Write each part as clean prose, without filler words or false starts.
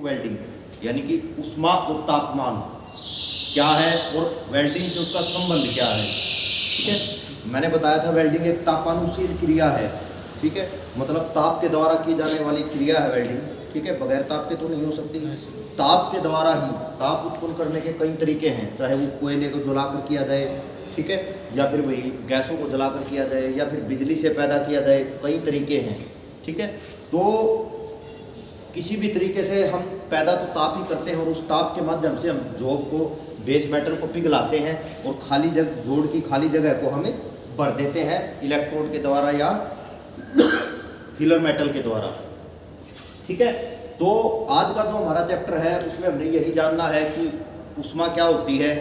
Welding, यानी कि ऊष्मा और तापमान क्या है और वेल्डिंग से उसका संबंध क्या है। ठीक है, मैंने बताया था वेल्डिंग एक तापानुशील क्रिया है। ठीक है, मतलब ताप के द्वारा की जाने वाली क्रिया है वेल्डिंग। ठीक है, बगैर ताप के तो नहीं हो सकती। ताप के द्वारा ही, ताप उत्पन्न करने के कई तरीके हैं, चाहे वो कोयले को जलाकर किया जाए, ठीक है, या फिर वही गैसों को जलाकर किया जाए, या फिर बिजली से पैदा किया जाए, कई तरीके हैं। ठीक है, तो किसी भी तरीके से हम पैदा तो ताप ही करते हैं और उस ताप के माध्यम से हम जॉब को, बेस मेटल को पिघलाते हैं और खाली जगह, जोड़ की खाली जगह को हमें भर देते हैं इलेक्ट्रोड के द्वारा या फिलर मेटल के द्वारा। ठीक है, तो आज का जो हमारा चैप्टर है उसमें हमने यही जानना है कि ऊष्मा क्या होती है,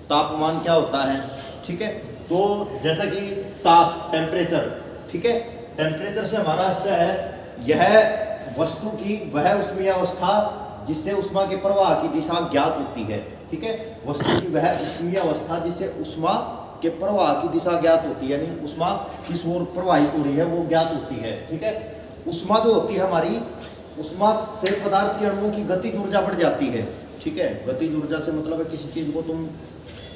तापमान क्या होता है। ठीक है, तो जैसा कि ताप, टेम्परेचर, ठीक है, टेम्परेचर से हमारा हिस्सा है यह वस्तु की वह ऊष्मीय अवस्था जिससे ऊष्मा के प्रवाह की दिशा ज्ञात होती है। ठीक है, वस्तु की वह ऊष्मीय अवस्था जिससे ऊष्मा के प्रवाह की दिशा ज्ञात होती है, यानी ऊष्मा किस ओर प्रवाहित हो रही है वो ज्ञात होती है। ठीक है, ऊष्मा जो होती है हमारी, ऊष्मा से पदार्थ के अणुओं की गतिज ऊर्जा बढ़ जाती है। ठीक है, गतिज ऊर्जा से मतलब है किसी चीज़ को तुम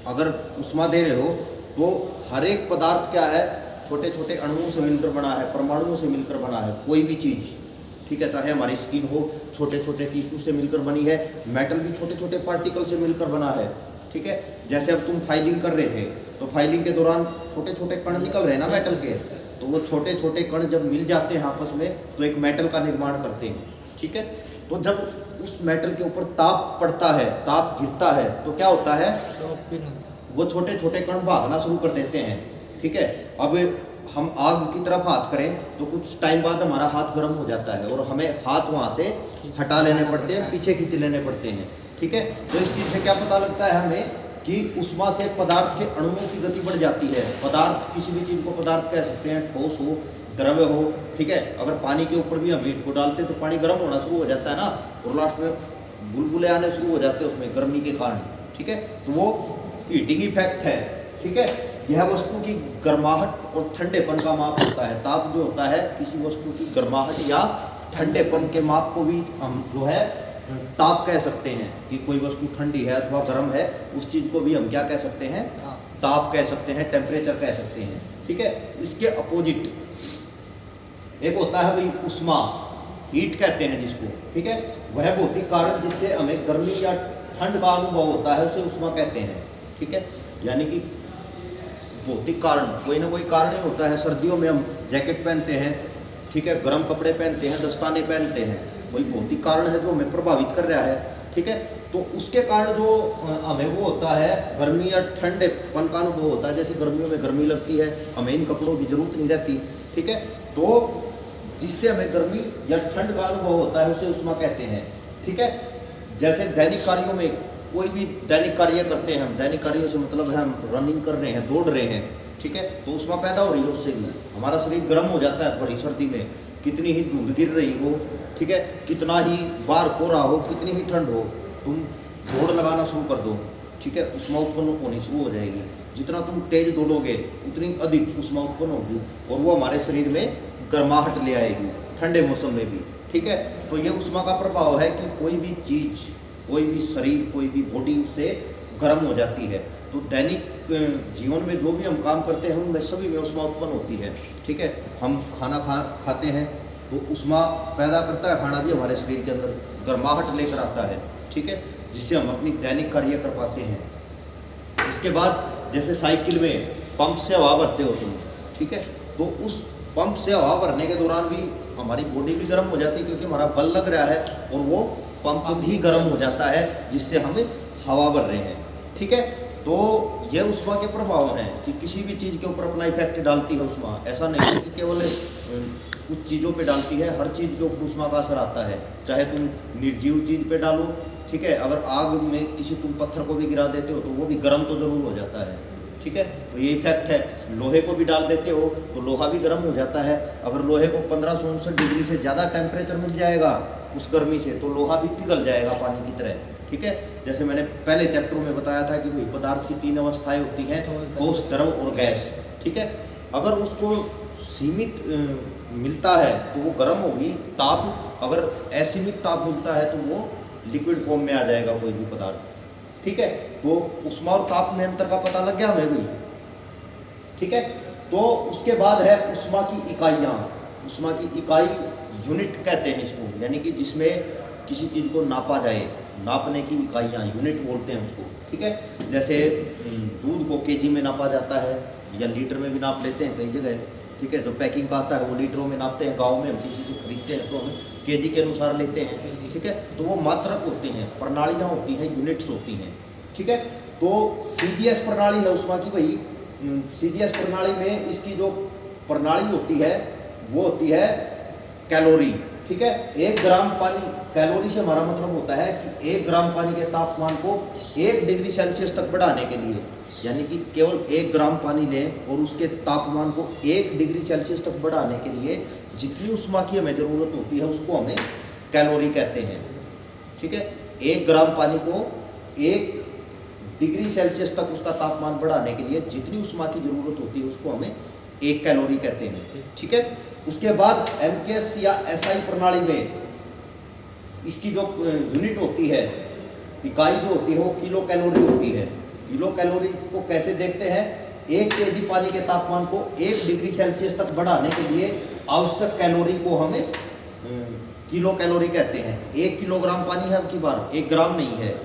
अगर ऊष्मा दे रहे हो तो हर एक पदार्थ क्या है, छोटे छोटे अणुओं से मिलकर बना है, परमाणुओं से मिलकर बना है कोई भी चीज़। ठीक है, चाहे हमारी स्किन हो, छोटे छोटे टिश्यू से मिलकर बनी है, मेटल भी छोटे छोटे पार्टिकल से मिलकर बना है। ठीक है, जैसे अब तुम फाइलिंग कर रहे थे तो फाइलिंग के दौरान छोटे छोटे कण निकल रहे हैं ना मेटल के, तो वो छोटे छोटे कण जब मिल जाते हैं आपस में तो एक मेटल का निर्माण करते हैं। ठीक है, तो जब उस मेटल के ऊपर ताप पड़ता है, ताप गिरता है, तो क्या होता है, वो छोटे छोटे कण भागना शुरू कर देते हैं। ठीक है, अब हम आग की तरफ हाथ करें तो कुछ टाइम बाद हमारा हाथ गर्म हो जाता है और हमें हाथ वहाँ से हटा लेने पड़ते हैं, पीछे खींच लेने पड़ते हैं। ठीक है, तो इस चीज़ से क्या पता लगता है हमें कि ऊष्मा से पदार्थ के अणुओं की गति बढ़ जाती है। पदार्थ, किसी भी चीज़ को पदार्थ कह सकते हैं, ठोस हो, द्रव्य हो। ठीक है, अगर पानी के ऊपर भी हम हीट को डालते हैं तो पानी गर्म होना शुरू हो जाता है ना, और लास्ट में बुलबुले आने शुरू हो जाते हैं उसमें गर्मी के कारण। ठीक है, तो वो हीटिंग इफेक्ट है। ठीक है, यह वस्तु की गर्माहट और ठंडेपन का माप होता है। ताप जो होता है किसी वस्तु की गर्माहट या ठंडेपन के माप को भी हम जो है ताप कह सकते हैं, कि कोई वस्तु ठंडी है अथवा गर्म है, उस चीज़ को भी हम क्या कह सकते हैं, ताप कह सकते हैं, टेम्परेचर कह सकते हैं। ठीक है, इसके अपोजिट एक होता है वही ऊष्मा, हीट कहते हैं जिसको। ठीक है, वह भौतिक कारण जिससे हमें गर्मी या ठंड का अनुभव होता है उसे ऊष्मा कहते हैं। ठीक है, यानी कि भौतिक कारण, कोई ना कोई कारण ही होता है। सर्दियों में हम जैकेट पहनते हैं, ठीक है, गर्म कपड़े पहनते हैं, दस्ताने पहनते हैं, कोई भौतिक कारण है जो हमें प्रभावित कर रहा है। ठीक है, तो उसके कारण जो हमें वो होता है गर्मी या ठंडेपन का अनुभव होता है। जैसे गर्मियों में गर्मी लगती है, हमें इन कपड़ों की जरूरत नहीं रहती। ठीक है, तो जिससे हमें गर्मी या ठंड का अनुभव होता है उसे ऊष्मा कहते हैं। ठीक है, जैसे दैनिक कार्यों में कोई भी दैनिक कार्य करते हैं हम, दैनिक कार्यों से मतलब है हम रनिंग कर रहे हैं, दौड़ रहे हैं। ठीक है, तो ऊष्मा पैदा हो रही है, उससे भी हमारा शरीर गर्म हो जाता है। भरी सर्दी में कितनी ही धूल गिर रही हो, ठीक है, कितना ही बाहर कोहरा हो, कितनी ही ठंड हो, तुम दौड़ लगाना शुरू कर दो, ठीक है, ऊष्मा उत्पन्न होनी शुरू हो जाएगी। जितना तुम तेज दौड़ोगे उतनी अधिक ऊष्मा उत्पन्न होगी और वो हमारे शरीर में गर्माहट ले आएगी ठंडे मौसम में भी। ठीक है, तो ये ऊष्मा का प्रभाव है कि कोई भी चीज़, कोई भी शरीर, कोई भी बॉडी से गर्म हो जाती है। तो दैनिक जीवन में जो भी हम काम करते हैं उनमें सभी में ऊष्मा उत्पन्न होती है। ठीक है, हम खाना खाते हैं तो ऊष्मा पैदा करता है खाना भी हमारे शरीर के अंदर, गर्माहट लेकर आता है। ठीक है, जिससे हम अपनी दैनिक कार्य कर पाते हैं। उसके बाद जैसे साइकिल में पंप से हवा भरते हो तुम, ठीक है, तो उस पंप से हवा भरने के दौरान भी हमारी बॉडी भी गर्म हो जाती है क्योंकि हमारा बल लग रहा है और वो पंप भी गर्म हो जाता है जिससे हम हवा भर रहे हैं। ठीक है, तो ये ऊष्मा के प्रभाव हैं कि किसी भी चीज़ के ऊपर अपना इफेक्ट डालती है ऊष्मा। ऐसा नहीं है कि केवल कुछ चीज़ों पे डालती है, हर चीज़ के ऊपर ऊष्मा का असर आता है। चाहे तुम निर्जीव चीज़ पे डालो, ठीक है, अगर आग में किसी तुम पत्थर को भी गिरा देते हो तो वो भी गर्म तो ज़रूर हो जाता है। ठीक है, तो ये इफेक्ट है। लोहे को भी डाल देते हो तो लोहा भी गर्म हो जाता है। अगर लोहे को 1559 डिग्री से ज़्यादा टेम्परेचर मिल जाएगा उस गर्मी से तो लोहा भी पिघल जाएगा पानी की तरह। ठीक है, जैसे मैंने पहले चैप्टर में बताया था कि भाई पदार्थ की 3 अवस्थाएं होती हैं, ठोस, द्रव और गैस। ठीक है, अगर उसको सीमित मिलता है तो वो गर्म होगी, ताप अगर असीमित ताप मिलता है तो वो लिक्विड फॉर्म में आ जाएगा कोई भी पदार्थ। ठीक है, तो ऊष्मा और ताप में अंतर का पता लग गया हमें भी। ठीक है, तो उसके बाद है ऊष्मा की इकाइयाँ। ऊष्मा की इकाई यूनिट कहते हैं इसको, यानी कि जिसमें किसी चीज़ को नापा जाए, नापने की इकाइयाँ यूनिट बोलते हैं उसको। ठीक है, जैसे दूध को केजी में नापा जाता है या लीटर में भी नाप लेते हैं कई जगह। ठीक है, जो पैकिंग का आता है वो लीटरों में नापते हैं, गांव में हम किसी से खरीदते हैं तो हम केजी के अनुसार लेते हैं। ठीक है, तो वो मात्रक होते हैं, प्रणालियाँ होती हैं, यूनिट्स होती हैं। ठीक है, तो सीजीएस प्रणाली है ऊष्मा की, वही सीजीएस प्रणाली में इसकी जो प्रणाली होती है वो होती है कैलोरी। ठीक है, 1 ग्राम पानी, कैलोरी से हमारा मतलब होता है कि 1 ग्राम पानी के तापमान को 1 डिग्री सेल्सियस तक बढ़ाने के लिए, यानी कि केवल 1 ग्राम पानी लें और उसके तापमान को 1 डिग्री सेल्सियस तक बढ़ाने के लिए जितनी ऊष्मा की हमें ज़रूरत होती है उसको हमें कैलोरी कहते हैं। ठीक है, 1 ग्राम पानी को 1 डिग्री सेल्सियस तक उसका तापमान बढ़ाने के लिए जितनी ऊष्मा की ज़रूरत होती है उसको हमें 1 कैलोरी कहते हैं। ठीक है, उसके बाद एमकेएस या एसआई प्रणाली में इसकी जो यूनिट होती है, इकाई जो होती है वो किलो कैलोरी होती है। किलो कैलोरी को कैसे देखते हैं? 1 केजी पानी के तापमान को 1 डिग्री सेल्सियस तक बढ़ाने के लिए आवश्यक कैलोरी को हमें किलो कैलोरी कहते हैं। 1 किलोग्राम पानी है, अब की बार 1 ग्राम नहीं है,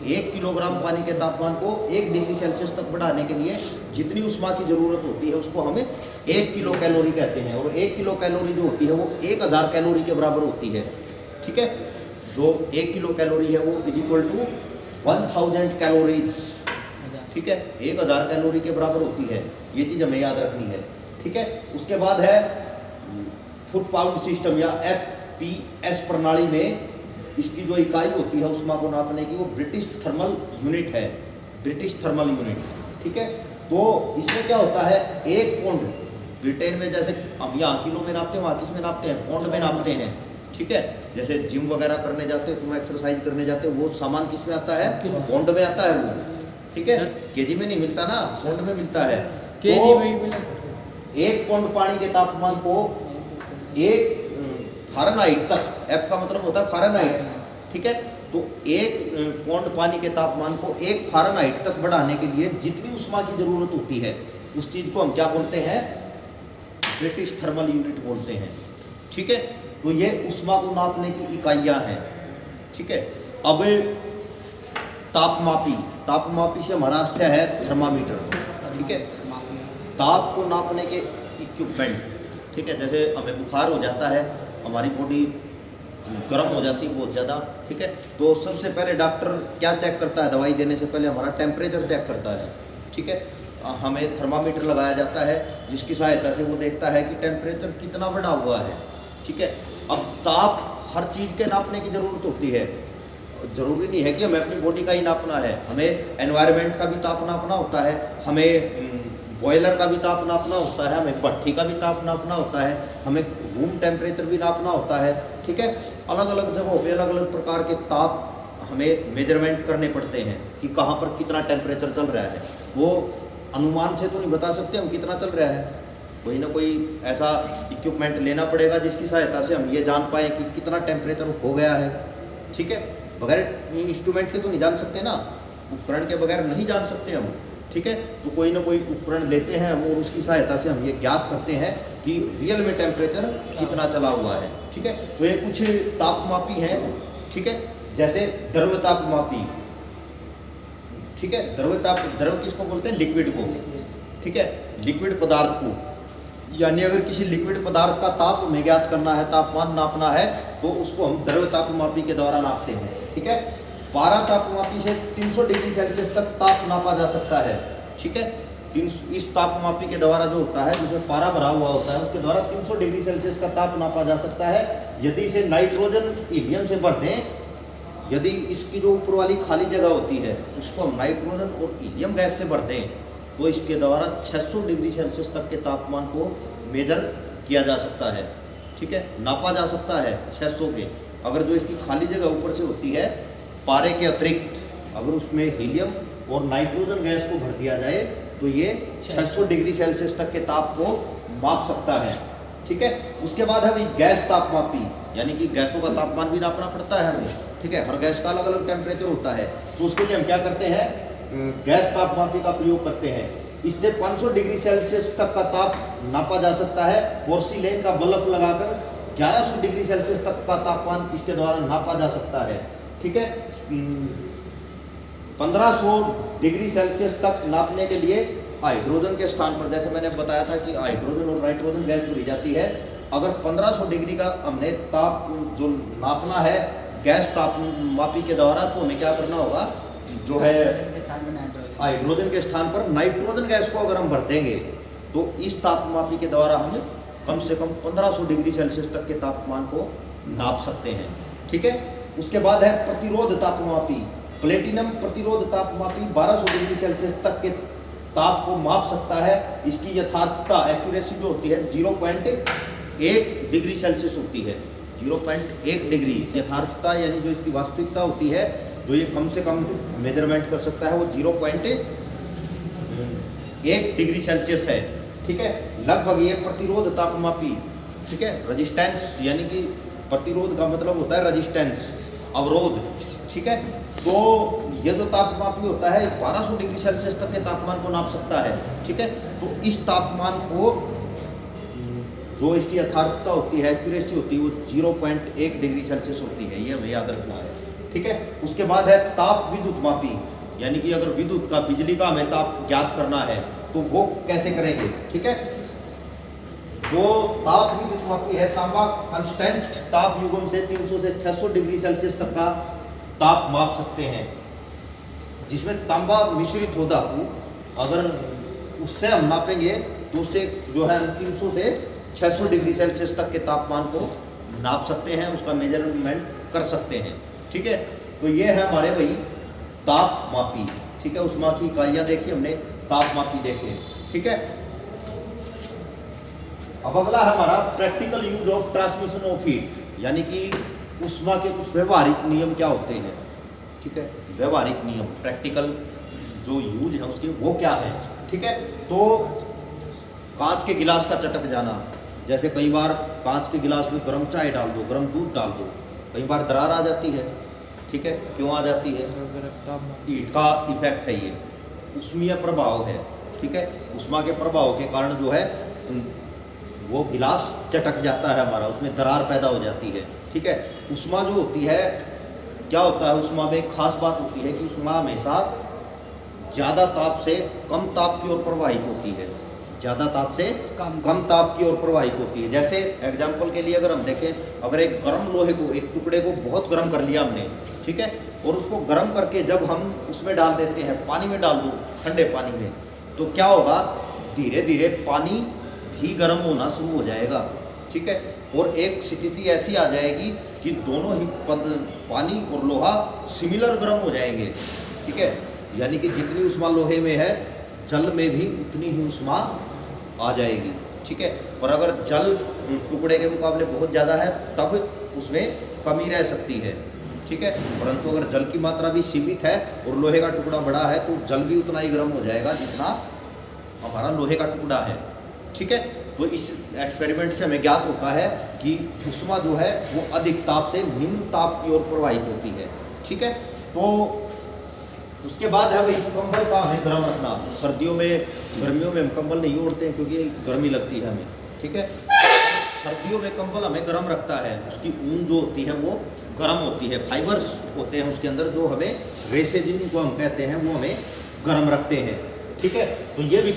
1 किलोग्राम पानी के तापमान को 1 डिग्री सेल्सियस तक बढ़ाने के लिए जितनी ऊष्मा की ज़रूरत होती है उसको हमें 1 किलो कैलोरी कहते हैं। और 1 किलो कैलोरी जो होती है वो 1000 कैलोरी के बराबर होती है। ठीक है, जो 1 किलो कैलोरी है वो इज इक्वल टू 1000 कैलोरीज। ठीक है, 1000 कैलोरी के बराबर होती है, ये चीज़ हमें याद रखनी है। ठीक है, उसके बाद है फुट पाउंड सिस्टम या एफपीएस प्रणाली में इसकी जो इकाई होती है ऊष्मा को नापने की वो ब्रिटिश थर्मल यूनिट है, ब्रिटिश थर्मल यूनिट। ठीक है, तो इसमें क्या होता है, 1 पौंड, ब्रिटेन में जैसे हम यहाँ किलो में नापते हैं वहाँ किस में नापते हैं, पौंड में नापते हैं। ठीक है, जैसे जिम वगैरह करने जाते हो तुम, एक्सरसाइज करने जाते हो, वो सामान किस में आता है, पौंड में आता है वो। ठीक है, केजी में नहीं मिलता ना, पौंड में मिलता है। तो 1 पौंड पानी के तापमान को 1 फ़ारेनहाइट तक, एफ का मतलब होता है फ़ारेनहाइट। ठीक है, तो 1 पौंड पानी के तापमान को 1 फ़ारेनहाइट तक बढ़ाने के लिए जितनी ऊष्मा की ज़रूरत होती है उस चीज़ को हम क्या बोलते हैं, ब्रिटिश थर्मल यूनिट बोलते हैं। ठीक है, तो ये ऊष्मा को नापने की इकाइयाँ हैं। ठीक है, अब तापमापी, तापमापी से हमारा आशय है थर्मामीटर। ठीक है, ताप को नापने के इक्विपमेंट। ठीक है, जैसे हमें बुखार हो जाता है, हमारी बॉडी गर्म हो जाती है बहुत ज़्यादा। ठीक है, तो सबसे पहले डॉक्टर क्या चेक करता है, दवाई देने से पहले हमारा टेम्परेचर चेक करता है। ठीक है, हमें थर्मामीटर लगाया जाता है जिसकी सहायता से वो देखता है कि टेम्परेचर कितना बढ़ा हुआ है। ठीक है, अब ताप हर चीज़ के नापने की ज़रूरत होती है, ज़रूरी नहीं है कि हमें अपनी बॉडी का ही नापना है, हमें एनवायरनमेंट का भी ताप नापना होता है, हमें बॉयलर का भी ताप नापना होता है, हमें भट्ठी का भी ताप नापना होता है, हमें रूम टेम्परेचर भी नापना होता है। ठीक है, अलग अलग जगहों पे अलग अलग प्रकार के ताप हमें मेजरमेंट करने पड़ते हैं कि कहाँ पर कितना टेम्परेचर चल रहा है। वो अनुमान से तो नहीं बता सकते हम कितना चल रहा है, कोई ना कोई ऐसा इक्विपमेंट लेना पड़ेगा जिसकी सहायता से हम ये जान पाएँ कि कितना टेम्परेचर हो गया है। ठीक है, बगैर इंस्ट्रूमेंट के तो नहीं जान सकते ना, उपकरण के बगैर नहीं जान सकते हम। ठीक है, तो कोई ना कोई उपकरण लेते हैं हम और उसकी सहायता से हम ये ज्ञात करते हैं कि रियल में टेम्परेचर कितना चला हुआ है। ठीक है, तो ये कुछ तापमापी हैं। ठीक है, जैसे द्रव तापमापी। ठीक है, द्रव किसको बोलते हैं, लिक्विड को। ठीक है, लिक्विड पदार्थ को, यानी अगर किसी लिक्विड पदार्थ का ताप हमें ज्ञात करना है, तापमान नापना है, तो उसको हम द्रव तापमापी के द्वारा नापते हैं। ठीक है, पारा तापमापी से 300 डिग्री सेल्सियस तक ताप नापा जा सकता है। ठीक है, इस तापमापी के द्वारा जो होता है, जिसमें पारा भरा हुआ होता है, उसके द्वारा 300 डिग्री सेल्सियस का ताप नापा जा सकता है। यदि इसे नाइट्रोजन हीलियम से भर दें, यदि इसकी जो ऊपर वाली खाली जगह होती है उसको हम नाइट्रोजन और हीलियम गैस से भर दें तो इसके द्वारा 600 डिग्री सेल्सियस तक के तापमान को मेजर किया जा सकता है। ठीक है, नापा जा सकता है 600 के। अगर जो इसकी खाली जगह ऊपर से होती है, पारे के अतिरिक्त अगर उसमें हीलियम और नाइट्रोजन गैस को भर दिया जाए तो ये 600 डिग्री सेल्सियस तक के ताप को माप सकता है। ठीक है। उसके बाद है भाई गैस तापमापी, यानी कि गैसों का तापमान भी नापना पड़ता है हमें, ठीक है। हर गैस का अलग अलग टेम्परेचर होता है, तो उसके लिए हम क्या करते हैं, गैस तापमापी का प्रयोग करते हैं। इससे 500 डिग्री सेल्सियस तक का ताप नापा जा सकता है। पोर्सिलेन का बल्ब लगाकर 1100 डिग्री सेल्सियस तक का तापमान इसके द्वारा नापा जा सकता है, ठीक है। 1500 डिग्री सेल्सियस तक नापने के लिए हाइड्रोजन के स्थान पर, जैसे मैंने बताया था कि हाइड्रोजन और नाइट्रोजन गैस भरी जाती है। अगर 1500 डिग्री का हमने ताप जो नापना है गैस तापमापी के द्वारा, तो हमें क्या करना होगा, जो है हाइड्रोजन के स्थान पर नाइट्रोजन गैस को अगर हम भर देंगे तो इस तापमापी के द्वारा हम कम से कम 1500 डिग्री सेल्सियस तक के तापमान को नाप सकते हैं, ठीक है। उसके बाद है प्रतिरोध तापमापी। प्लेटिनम प्रतिरोध तापमापी 1200 डिग्री सेल्सियस तक के ताप को माप सकता है। इसकी यथार्थता एक्यूरेसी जो होती है 0.1 डिग्री सेल्सियस होती है। 0.1 डिग्री यथार्थता, यानी जो इसकी वास्तविकता होती है, जो ये कम से कम मेजरमेंट कर सकता है, वो 0.1 डिग्री सेल्सियस है, ठीक है। लगभग ये प्रतिरोध तापमापी, ठीक है। रेजिस्टेंस, यानी कि प्रतिरोध का मतलब होता है रेजिस्टेंस, अवरोध, ठीक है। तो ये जो तापमापी होता है 1200 डिग्री सेल्सियस तक के तापमान को नाप सकता है, ठीक है। तो इस तापमान को, जो इसकी यथार्थता होती है, एक्यूरेसी होती है, वो 0.1 डिग्री सेल्सियस होती है, ये हमें याद रखना है, ठीक है। उसके बाद है ताप विद्युत मापी, यानी कि अगर विद्युत का, बिजली का हमें ताप ज्ञात करना है तो वो कैसे करेंगे, ठीक है। जो ताप विद्युत मापी है, तांबा कांस्टेंट ताप युग्म से 300 से 600 डिग्री सेल्सियस तक का ताप माप सकते हैं, जिसमें तांबा मिश्रित हो धातु, अगर उससे हम नापेंगे तो उससे जो है हम 300 से 600 डिग्री सेल्सियस तक के तापमान को नाप सकते हैं, उसका मेजरमेंट कर सकते हैं, ठीक है। तो ये है हमारे भाई तापमापी, ठीक है। उष्मा की इकाइयाँ देखी हमने, तापमापी देखे, ठीक है। अब अगला है हमारा practical use of transmission of heat, यानी कि उष्मा के कुछ व्यवहारिक नियम क्या होते हैं, ठीक है। व्यवहारिक नियम, प्रैक्टिकल जो यूज है उसके, वो क्या है, ठीक है। तो कांच के गिलास का चटक जाना, जैसे कई बार कांच के गिलास में गर्म चाय डाल दो, गर्म दूध डाल दो, कई बार दरार आ जाती है, ठीक है। क्यों आ जाती है, हीट का इफेक्ट है, ये उष्मीय प्रभाव है, ठीक है। उष्मा के प्रभाव के कारण जो है वो गिलास चटक जाता है हमारा, उसमें दरार पैदा हो जाती है, ठीक है। उष्मा जो होती है, क्या होता है उष्मा में, एक खास बात होती है कि उष्मा हमेशा ज़्यादा ताप से कम ताप की ओर प्रवाहित होती है, ज़्यादा ताप से कम ताप की ओर प्रवाहित होती है। जैसे एग्जाम्पल के लिए अगर हम देखें, अगर एक गर्म लोहे को, एक टुकड़े को बहुत गर्म कर लिया हमने, ठीक है, और उसको गर्म करके जब हम उसमें डाल देते हैं, पानी में डाल दो, ठंडे पानी में, तो क्या होगा, धीरे धीरे पानी भी गर्म होना शुरू हो जाएगा, ठीक है। और एक स्थिति ऐसी आ जाएगी कि दोनों ही पानी और लोहा सिमिलर गर्म हो जाएंगे, ठीक है। यानी कि जितनी उष्मा लोहे में है, जल में भी उतनी ही उष्मा आ जाएगी, ठीक है। पर अगर जल टुकड़े के मुकाबले बहुत ज़्यादा है तब उसमें कमी रह सकती है, ठीक है। परंतु अगर जल की मात्रा भी सीमित है और लोहे का टुकड़ा बड़ा है तो जल भी उतना ही गर्म हो जाएगा जितना हमारा लोहे का टुकड़ा है, ठीक है। तो इस एक्सपेरिमेंट से हमें ज्ञात होता है कि उष्मा जो है वो अधिक ताप से निम्न ताप की ओर प्रवाहित होती है, ठीक है। तो उसके बाद है भाई कंबल का हमें गर्म रखना। सर्दियों में, गर्मियों में हम कंबल नहीं ओढ़ते हैं क्योंकि गर्मी लगती है हमें, ठीक है। सर्दियों में कंबल हमें गर्म रखता है, उसकी ऊन जो होती है वो गर्म होती है, फाइबर्स होते हैं उसके अंदर, जो हमें रेसे जिनको हम कहते हैं, वो हमें गर्म रखते हैं, ठीक है। तो ये भी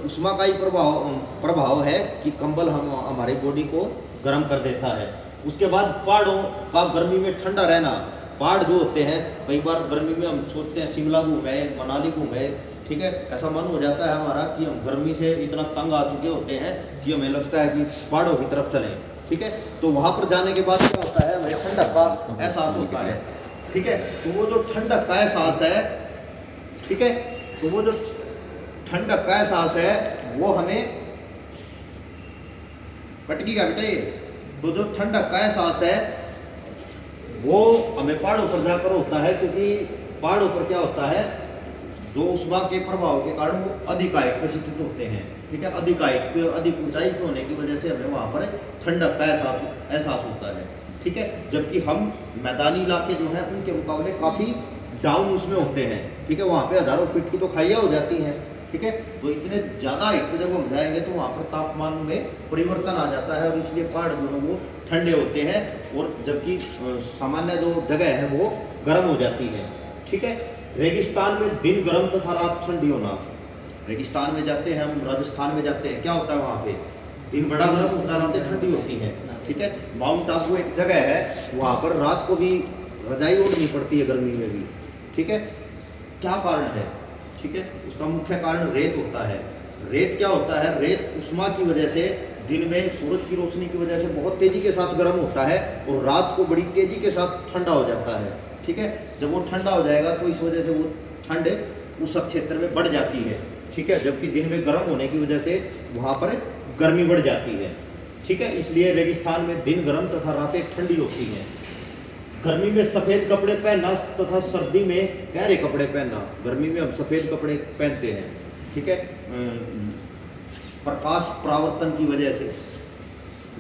उष्मा का ही प्रभाव है कि कंबल हमारी बॉडी को गर्म कर देता है। उसके बाद पहाड़ों का गर्मी में ठंडा रहना। पहाड़ जो होते हैं, कई बार गर्मी में हम सोचते हैं शिमला घूमे, मनाली घूमे, ठीक है, ऐसा मन हो जाता है हमारा कि हम गर्मी से इतना तंग आ चुके होते हैं कि हमें लगता है कि पहाड़ों की तरफ चलें, ठीक है। तो वहाँ पर जाने के बाद क्या होता है, हमें ठंडक का एहसास होता है, ठीक है। तो वो जो ठंडक का एहसास है, ठीक है, तो वो जो ठंडक का एहसास है वो हमें पटकी का बेटा, ये तो जो ठंडक का एहसास है वो हमें पहाड़ों पर जाकर होता है, क्योंकि पहाड़ों पर क्या होता है, जो उष्मा के प्रभाव के कारण वो अधिक आयक प्रशीतित होते हैं, ठीक है। अधिक आयक पे अधिक ऊंचाई पे होने की वजह से हमें वहाँ पर ठंडक का एहसास होता है, ठीक है। जबकि हम मैदानी इलाके जो हैं उनके मुकाबले काफ़ी डाउन उसमें होते हैं, ठीक है। वहाँ पे हज़ारों फीट की तो खाइयाँ हो जाती हैं, ठीक है। तो इतने ज़्यादा हाइट पे जब हम जाएंगे तो वहाँ पर तापमान में परिवर्तन आ जाता है और इसलिए पहाड़ जो है वो ठंडे होते हैं, और जबकि सामान्य जो जगह है वो गर्म हो जाती है, ठीक है। रेगिस्तान में दिन गर्म तथा रात ठंडी होना। रेगिस्तान में जाते हैं हम, राजस्थान में जाते हैं, क्या होता है वहाँ पे दिन बड़ा गर्म होता है, रातें ठंडी होती हैं, ठीक है। माउंट आबू एक जगह है, वहाँ पर रात को भी रजाई ओढ़नी पड़ती है गर्मी में भी, ठीक है। क्या कारण है, ठीक है। उसका मुख्य कारण रेत होता है। रेत क्या होता है, रेत उष्मा की वजह से दिन में सूरज की रोशनी की वजह से बहुत तेज़ी के साथ गर्म होता है और रात को बड़ी तेज़ी के साथ ठंडा हो जाता है, ठीक है। जब वो ठंडा हो जाएगा तो इस वजह से वो ठंड उस क्षेत्र में बढ़ जाती है, ठीक है। जबकि दिन में गर्म होने की वजह से वहाँ पर गर्मी बढ़ जाती है, ठीक है। इसलिए रेगिस्तान में दिन गर्म तथा रातें ठंडी होती हैं। गर्मी में सफ़ेद कपड़े पहनना तथा सर्दी में गहरे कपड़े पहनना। गर्मी में हम सफ़ेद कपड़े पहनते हैं, ठीक है, प्रकाश परावर्तन की वजह से,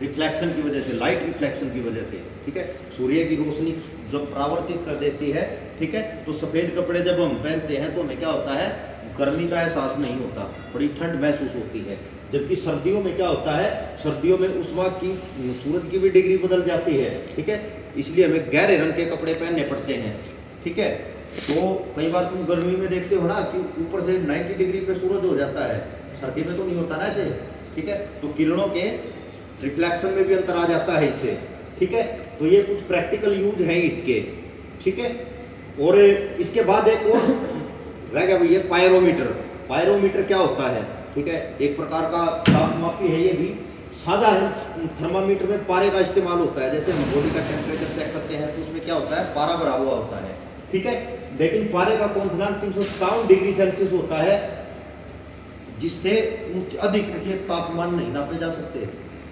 रिफ्लेक्शन की वजह से, लाइट रिफ्लेक्शन की वजह से, ठीक है। सूर्य की रोशनी जब परावर्तित कर देती है, ठीक है, तो सफ़ेद कपड़े जब हम पहनते हैं तो हमें क्या होता है, गर्मी का एहसास नहीं होता, बड़ी ठंड महसूस होती है। जबकि सर्दियों में क्या होता है, सर्दियों में उष्मा की, सूरज की भी डिग्री बदल जाती है, ठीक है। इसलिए हमें गहरे रंग के कपड़े पहनने पड़ते हैं, ठीक है। तो कई बार तुम गर्मी में देखते हो ना कि ऊपर से 90 डिग्री पे सूरज हो जाता है, सर्दी में तो नहीं होता ना ऐसे, ठीक है। तो किरणों के रिफ्लेक्शन में भी अंतर आ जाता है इससे, ठीक है। तो ये कुछ प्रैक्टिकल यूज हैं ईंट के, ठीक है। और इसके बाद एक और रह गया भैया पायरोमीटर। पायरोमीटर क्या होता है, ठीक है, एक प्रकार का तापमापी है। ये भी साधारण थर्मामीटर में पारे का इस्तेमाल होता है। जैसे हम बॉडी का टेम्परेचर चेक करते हैं तो उसमें क्या होता है, पारा भरा हुआ होता है, ठीक है। लेकिन पारे का क्वथनांक 357 डिग्री सेल्सियस होता है, जिससे अधिक ऊंचे तापमान नहीं नापे जा सकते,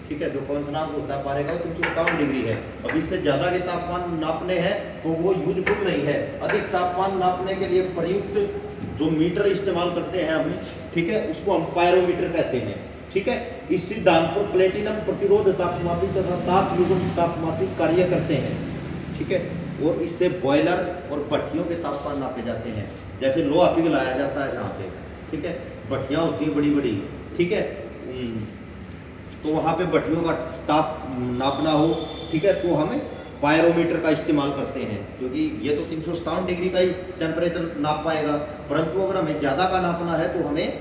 ठीक है। जो क्वथनांक होता है पारे का 357 डिग्री है। अब इससे ज़्यादा के तापमान नापने हैं तो वो यूजफुल नहीं है। अधिक तापमान नापने के लिए प्रयुक्त जो मीटर इस्तेमाल करते हैं हम, ठीक है, उसको हम पायरोमीटर कहते हैं, ठीक है। इस सिद्धांत पर प्लेटिनम प्रतिरोध तापमापी तथा ताप युग्म तापमापी कार्य करते हैं, ठीक है। और इससे बॉयलर और भट्टियों के तापमान नापे जाते हैं। जैसे लोहा पिघलाया जाता है जहाँ पे, ठीक है, भट्टियाँ होती हैं बड़ी बड़ी, ठीक है, तो वहाँ पे भट्टियों का ताप नापना हो, ठीक है, तो हमें पायरोमीटर का इस्तेमाल करते हैं, क्योंकि ये तो 357 डिग्री का ही टेम्परेचर नाप पाएगा। परंतु अगर हमें ज़्यादा का नापना है तो हमें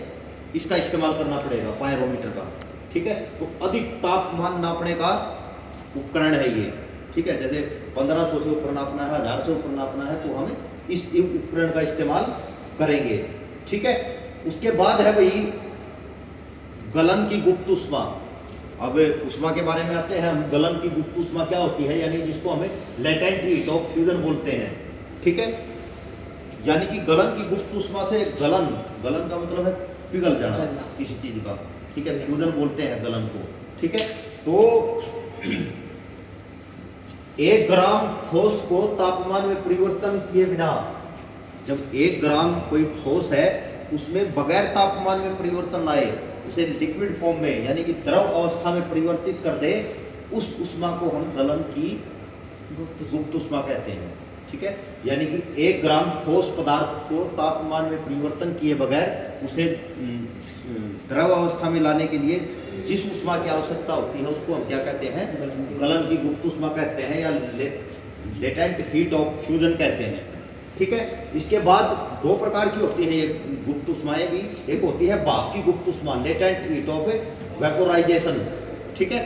इसका इस्तेमाल करना पड़ेगा, पायरोमीटर का, ठीक है। तो अधिक तापमान नापने का उपकरण है ये, ठीक है। जैसे 1500 से ऊपर नापना है, 1000 से ऊपर नापना है, तो हमें इस उपकरण का इस्तेमाल करेंगे, ठीक है। उसके बाद है भाई गलन की गुप्त उष्मा। अब उष्मा के बारे में आते हैं हम। गलन की गुप्त उष्मा क्या होती है, यानी जिसको हमें लेटेंट हीट ऑफ फ्यूजन बोलते हैं, ठीक है। यानी कि गलन की गुप्त उष्मा से गलन का मतलब है पिघल जाना किसी चीज का, ठीक है, फ्यूजन बोलते हैं गलन को, ठीक है। तो 1 ग्राम ठोस को तापमान में परिवर्तन किए बिना, जब 1 ग्राम कोई ठोस है उसमें बगैर तापमान में परिवर्तन लाए, उसे लिक्विड फॉर्म में यानी कि द्रव अवस्था में परिवर्तित कर दे, उस उष्मा को हम गलन की गुप्त उष्मा कहते हैं, ठीक है। यानी कि 1 ग्राम ठोस पदार्थ को तापमान में परिवर्तन किए बगैर उसे द्रव अवस्था में लाने के लिए जिस उष्मा की आवश्यकता होती है उसको हम क्या कहते हैं, गलन की गुप्त उष्मा कहते हैं, या लेटेंट हीट ऑफ फ्यूजन कहते हैं, ठीक है। इसके बाद 2 प्रकार की होती है ये गुप्त उष्माएं भी। एक होती है भाप की गुप्त उष्मा, लेटेंट हीट ऑफ वेपोराइजेशन, ठीक है।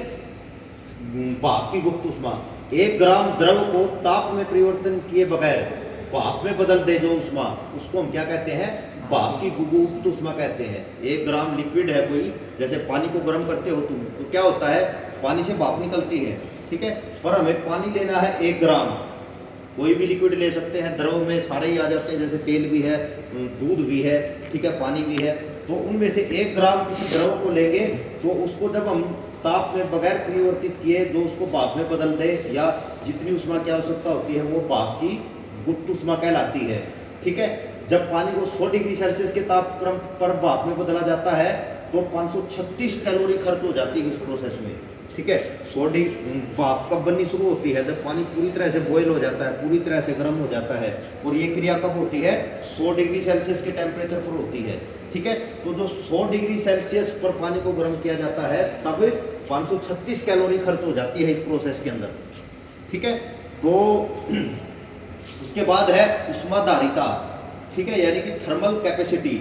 भाप की गुप्त उष्मा 1 ग्राम द्रव को ताप में परिवर्तन किए बगैर भाप में बदल दे जो उष्मा, उसको हम क्या कहते हैं, भाप की गुप्त उष्मा कहते हैं। 1 ग्राम लिक्विड है कोई, जैसे पानी को गर्म करते हो तुम, तो क्या होता है, पानी से भाप निकलती है, ठीक है। पर हमें पानी लेना है 1 ग्राम, कोई भी लिक्विड ले सकते हैं, द्रव में सारे ही आ जाते हैं, जैसे तेल भी है, दूध भी है, ठीक है, पानी भी है। तो उनमें से 1 ग्राम किसी द्रव को लेंगे तो उसको जब हम ताप में बगैर परिवर्तित किए जो उसको भाप में बदल दे, या जितनी उष्मा की आवश्यकता होती है वो भाप की गुप्त उष्मा कहलाती है, ठीक है। जब पानी को 100 डिग्री सेल्सियस के तापक्रम पर भाप में बदला जाता है तो 536 कैलोरी खर्च हो जाती है इस प्रोसेस में। ठीक है, 100 डिग्री भाप कब बननी शुरू होती है? जब पानी पूरी तरह से बॉयल हो जाता है, पूरी तरह से गर्म हो जाता है। और ये क्रिया कब होती है? 100 डिग्री सेल्सियस के टेम्परेचर पर होती है। ठीक है, तो जो 100 डिग्री सेल्सियस पर पानी को गर्म किया जाता है तब 536 कैलोरी खर्च हो जाती है इस प्रोसेस के अंदर। ठीक है, तो उसके बाद है ऊष्माधारिता। ठीक है, यानी कि थर्मल कैपेसिटी।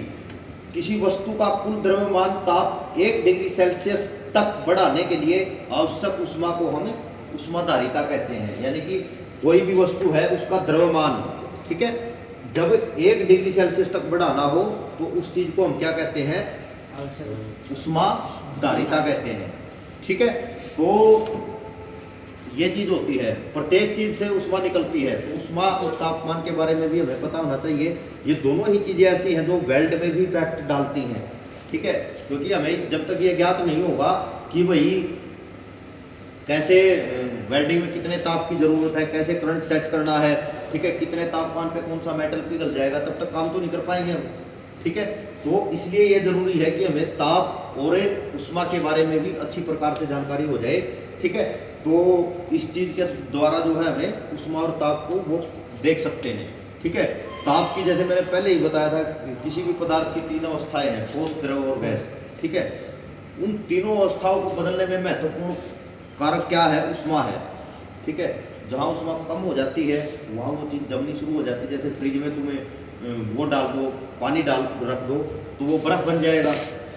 किसी वस्तु का कुल द्रव्यमान ताप 1 डिग्री सेल्सियस तक बढ़ाने के लिए आवश्यक ऊष्मा को हम ऊष्माधारिता कहते हैं। यानी कि कोई भी वस्तु है उसका द्रव्यमान, ठीक है, जब 1 डिग्री सेल्सियस तक बढ़ाना हो तो उस चीज को हम क्या कहते हैं? ऊष्माधारिता कहते हैं। ठीक है, तो ये चीज होती है, प्रत्येक चीज से ऊष्मा निकलती है। तो ऊष्मा और तापमान के बारे में भी हमें पता होना चाहिए। ये दोनों ही चीजें ऐसी हैं जो वेल्ड में भी इफेक्ट डालती हैं। ठीक है, क्योंकि हमें जब तक ये ज्ञात नहीं होगा कि भाई कैसे वेल्डिंग में कितने ताप की जरूरत है, कैसे करंट सेट करना है, ठीक है, कितने तापमान पे कौन सा मेटल पिघल जाएगा, तब तक काम तो नहीं कर पाएंगे हम। ठीक है, तो इसलिए ये जरूरी है कि हमें ताप और ऊष्मा के बारे में भी अच्छी प्रकार से जानकारी हो जाए। ठीक है, तो इस चीज के द्वारा जो है हमें ऊष्मा और ताप को वो देख सकते हैं। ठीक है, ताप की जैसे मैंने पहले ही बताया था, किसी भी पदार्थ की 3 अवस्थाएं हैं, ठोस, द्रव और गैस। ठीक है, उन तीनों अवस्थाओं को बदलने में महत्वपूर्ण कारक क्या है? ऊष्मा है। ठीक है, जहाँ ऊष्मा कम हो जाती है वहाँ वो चीज़ जमनी शुरू हो जाती है। जैसे फ्रिज में तुम्हें वो डाल दो, पानी डाल रख दो तो वो बर्फ़ बन जाएगा।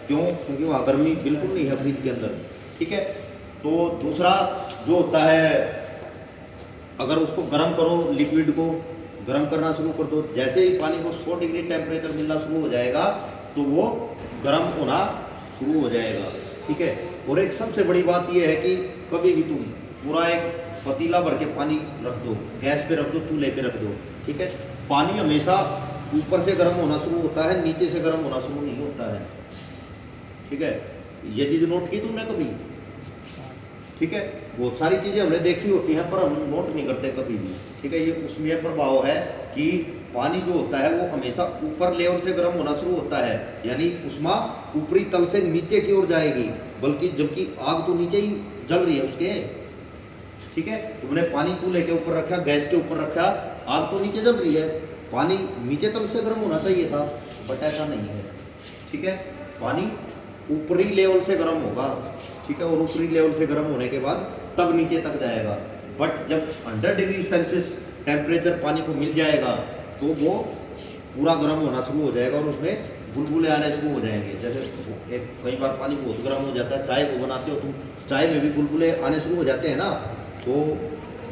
क्यों? क्योंकि वहाँ गर्मी बिल्कुल नहीं है फ्रिज के अंदर। ठीक है, तो दूसरा जो होता है, अगर उसको गर्म करो, लिक्विड को गर्म करना शुरू कर दो, जैसे ही पानी को 100 डिग्री टेम्परेचर मिलना शुरू हो जाएगा तो वो गर्म होना शुरू हो जाएगा। ठीक है, और एक सबसे बड़ी बात यह है कि कभी भी तुम पूरा एक पतीला भर के पानी रख दो, गैस पे रख दो, चूल्हे पे रख दो, ठीक है, पानी हमेशा ऊपर से गर्म होना शुरू होता है, नीचे से गर्म होना शुरू नहीं होता है। ठीक है, ये चीज़ नोट की तुमने कभी? ठीक है, बहुत सारी चीज़ें हमने देखी होती हैं पर हम नोट नहीं करते कभी भी। ठीक है, ये ऊष्मीय प्रभाव है कि पानी जो होता है वो हमेशा ऊपर लेवल से गर्म होना शुरू होता है, यानी ऊष्मा ऊपरी तल से नीचे की ओर जाएगी, बल्कि जबकि आग तो नीचे ही जल रही है उसके। ठीक है, तुमने पानी चूल्हे के ऊपर रखा, गैस के ऊपर रखा, आग तो नीचे जल रही है, पानी नीचे तल से गर्म होना चाहिए था, बट ऐसा नहीं है। ठीक है, पानी ऊपरी लेवल से गर्म होगा। ठीक है, और ऊपरी लेवल से गर्म होने के बाद तब नीचे तक जाएगा। बट जब 100 डिग्री सेल्सियस टेम्परेचर पानी को मिल जाएगा तो वो पूरा गर्म होना शुरू हो जाएगा और उसमें बुलबुले आने शुरू हो जाएंगे। जैसे एक कई बार पानी बहुत गर्म हो जाता है, चाय को बनाते हो तुम, चाय में भी बुलबुले आने शुरू हो जाते हैं ना, तो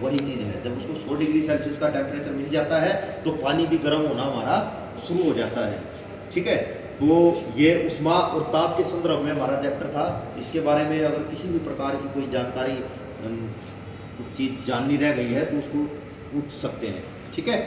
वही चीज़ है। जब उसको 100 डिग्री सेल्सियस का टेम्परेचर मिल जाता है तो पानी भी गर्म होना हमारा शुरू हो जाता है। ठीक है, तो ये ऊष्मा और ताप के संदर्भ में हमारा चैप्टर था। इसके बारे में अगर किसी भी प्रकार की कोई जानकारी, कुछ चीज़ जाननी रह गई है तो उसको पूछ सकते हैं। ठीक है।